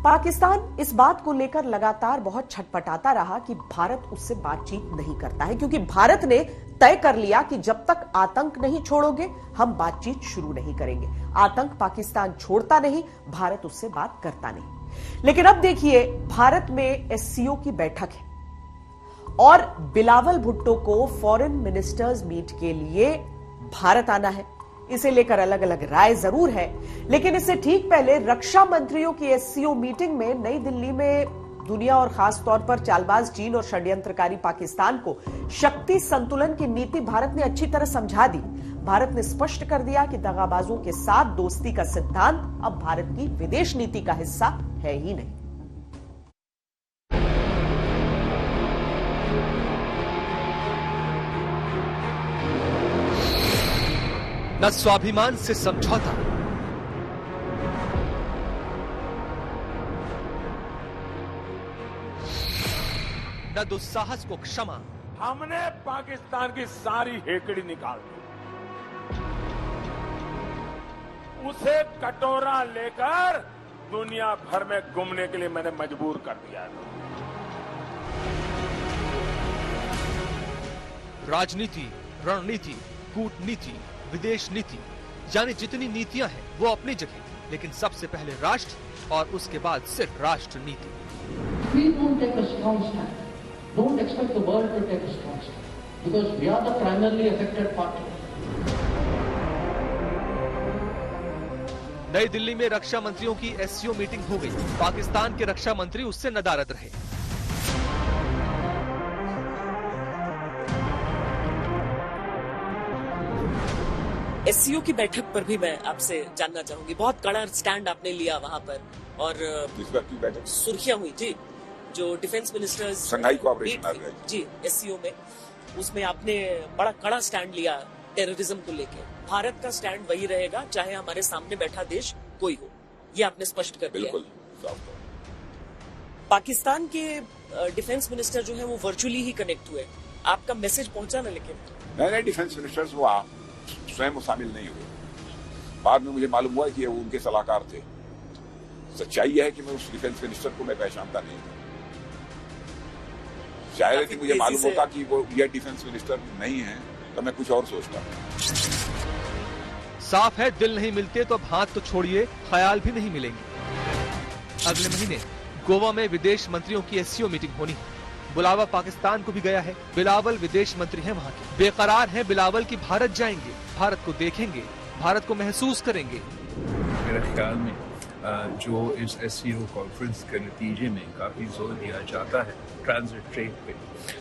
पाकिस्तान इस बात को लेकर लगातार बहुत छटपटाता रहा कि भारत उससे बातचीत नहीं करता है, क्योंकि भारत ने तय कर लिया कि जब तक आतंक नहीं छोड़ोगे हम बातचीत शुरू नहीं करेंगे। आतंक पाकिस्तान छोड़ता नहीं, भारत उससे बात करता नहीं। लेकिन अब देखिए, भारत में एससीओ की बैठक है और बिलावल भुट्टो को फॉरेन मिनिस्टर्स मीट के लिए भारत आना है। इसे लेकर अलग अलग राय जरूर है, लेकिन इससे ठीक पहले रक्षा मंत्रियों की एससीओ मीटिंग में नई दिल्ली में दुनिया और खास तौर पर चालबाज चीन और षड्यंत्रकारी पाकिस्तान को शक्ति संतुलन की नीति भारत ने अच्छी तरह समझा दी। भारत ने स्पष्ट कर दिया कि दगाबाजों के साथ दोस्ती का सिद्धांत अब भारत की विदेश नीति का हिस्सा है ही नहीं। न स्वाभिमान से समझौता, न दुस्साहस को क्षमा। हमने पाकिस्तान की सारी हेकड़ी निकाल दी, उसे कटोरा लेकर दुनिया भर में घूमने के लिए मैंने मजबूर कर दिया है। राजनीति, रणनीति, कूटनीति, विदेश नीति, यानी जितनी नीतियां हैं वो अपनी जगह, लेकिन सबसे पहले राष्ट्र और उसके बाद सिर्फ राष्ट्र नीति। We don't take a strong stand. Don't expect the world to take a strong stand, because we are the primarily affected party. नई दिल्ली में रक्षा मंत्रियों की एससीओ मीटिंग हो गई। पाकिस्तान के रक्षा मंत्री उससे नदारद रहे। एससीओ की बैठक पर भी मैं आपसे जानना चाहूंगी। बहुत कड़ा स्टैंड आपने लिया वहां पर, और सुर्खियां हुई थी जो डिफेंस मिनिस्टर्स शंघाई कोऑपरेशन जी एससीओ में, उसमें आपने बड़ा कड़ा स्टैंड लिया टेररिज्म को लेकर। भारत का स्टैंड वही रहेगा चाहे हमारे सामने बैठा देश कोई हो, ये आपने स्पष्ट कर दिया। पाकिस्तान के डिफेंस मिनिस्टर जो है वो वर्चुअली ही कनेक्ट हुए, आपका मैसेज पहुंचा ना? लेकिन नहीं, डिफेंस मिनिस्टर्स वो स्वयं शामिल नहीं हुए। बाद में मुझे मालूम हुआ कि वो उनके सलाहकार थे। सच्चाई है कि मैं उस डिफेंस मिनिस्टर को मैं पहचानता नहीं। शायद कि मुझे मालूम होता कि वो ये डिफेंस मिनिस्टर नहीं है तो मैं कुछ और सोचता। साफ है, दिल नहीं मिलते तो अब हाथ तो छोड़िए, ख्याल भी नहीं मिलेंगे। अगले महीने गोवा में विदेश मंत्रियों की एससीओ मीटिंग होनी है। बुलावा पाकिस्तान को भी गया है। बिलावल विदेश मंत्री हैं वहाँ के। बेकरार हैं बिलावल की भारत जाएंगे, भारत को देखेंगे, भारत को महसूस करेंगे। मेरे ख्याल में जो इस एससीओ कॉन्फ्रेंस के नतीजे में काफी जोर दिया जाता है ट्रांजिट ट्रेड पे,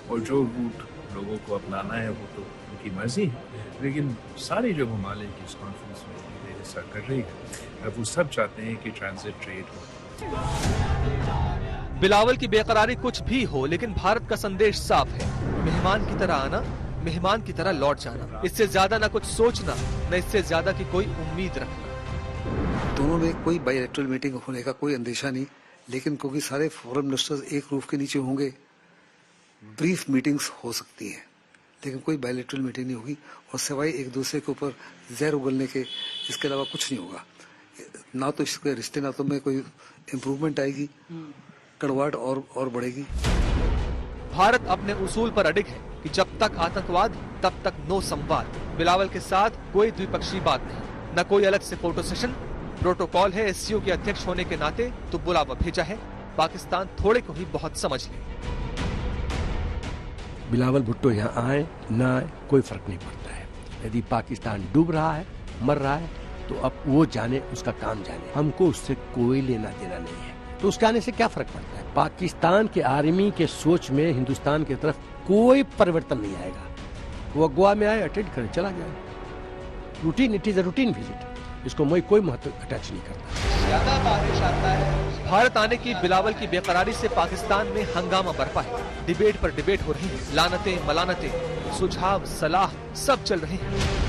और जो रूट लोगों को अपनाना है वो तो उनकी मर्जी है, लेकिन सारे जो ममालिक इस कॉन्फ्रेंस में हिस्सा कर रही है वो सब चाहते हैं कि ट्रांजिट ट्रेड हो। बिलावल की बेकरारी कुछ भी हो, लेकिन भारत का संदेश साफ है, मेहमान की तरह आना, मेहमान की तरह लौट जाना। इससे ज्यादा न कुछ सोचना, न इससे ज्यादा की कोई उम्मीद रखना। दोनों में कोई बायलैटरल मीटिंग होने का कोई अंदेशा नहीं, लेकिन क्योंकि सारे फॉरेन मिनिस्टर्स एक रूफ के नीचे होंगे, ब्रीफ मीटिंग्स हो सकती हैं, लेकिन कोई बायलैटरल मीटिंग नहीं होगी, और सिवाय एक दूसरे के ऊपर जहर उगलने के इसके अलावा कुछ नहीं होगा। ना तो इसके रिश्ते नातों में कोई इम्प्रूवमेंट आएगी, कड़वाहट और बढ़ेगी। भारत अपने उसूल पर अडिग है कि जब तक आतंकवाद तब तक नो संवाद। बिलावल के साथ कोई द्विपक्षीय बात नहीं, न कोई अलग से फोटो सेशन। प्रोटोकॉल है, एससीओ के अध्यक्ष होने के नाते तो बुलावा भेजा है। पाकिस्तान थोड़े को ही बहुत समझ ले। बिलावल भुट्टो यहाँ आए न आए कोई फर्क नहीं पड़ता है। यदि पाकिस्तान डूब रहा है, मर रहा है, तो अब वो जाने, उसका काम जाने, हमको उससे कोई लेना देना नहीं है। तो उसके आने से क्या फर्क पड़ता है? पाकिस्तान के आर्मी के सोच में हिंदुस्तान की तरफ कोई परिवर्तन नहीं आएगा। वो गोवा में आए, अटेंड करे, चला जाए। Routine, it is a routine visit, इसको मैं कोई महत्व अटैच नहीं करता। ज्यादा बारिश आता है। भारत आने की बिलावल की बेकरारी से पाकिस्तान में हंगामा बरपा है। डिबेट पर डिबेट हो रही है, लानतें मलानतें, सुझाव सलाह सब चल रहे हैं।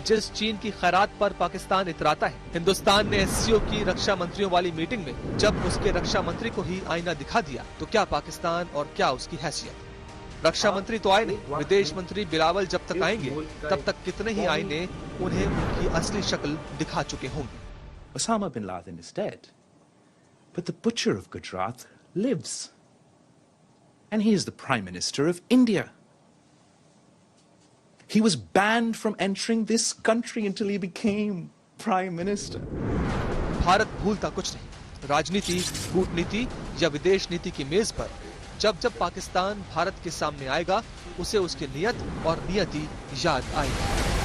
जिस चीन की खैरात पर पाकिस्तान इतराता है, हिंदुस्तान ने एससीओ की रक्षा मंत्रियों वाली मीटिंग में जब उसके रक्षा मंत्री को ही आईना दिखा दिया, तो क्या पाकिस्तान और क्या उसकी हैसियत। रक्षा मंत्री तो आए नहीं, विदेश मंत्री बिलावल जब तक आएंगे तब तक कितने ही आईने उन्हें उनकी असली शक्ल दिखा चुके होंगे। Osama bin Laden is dead. But the butcher of Gujarat lives. And he is the Prime Minister of India. He was banned from entering this country until he became Prime Minister. Bharat भूलता कुछ नहीं। राजनीति, कूटनीति या विदेश नीति की मेज पर जब जब पाकिस्तान भारत के सामने आएगा, उसे उसकी नियत और नियति याद आएगी।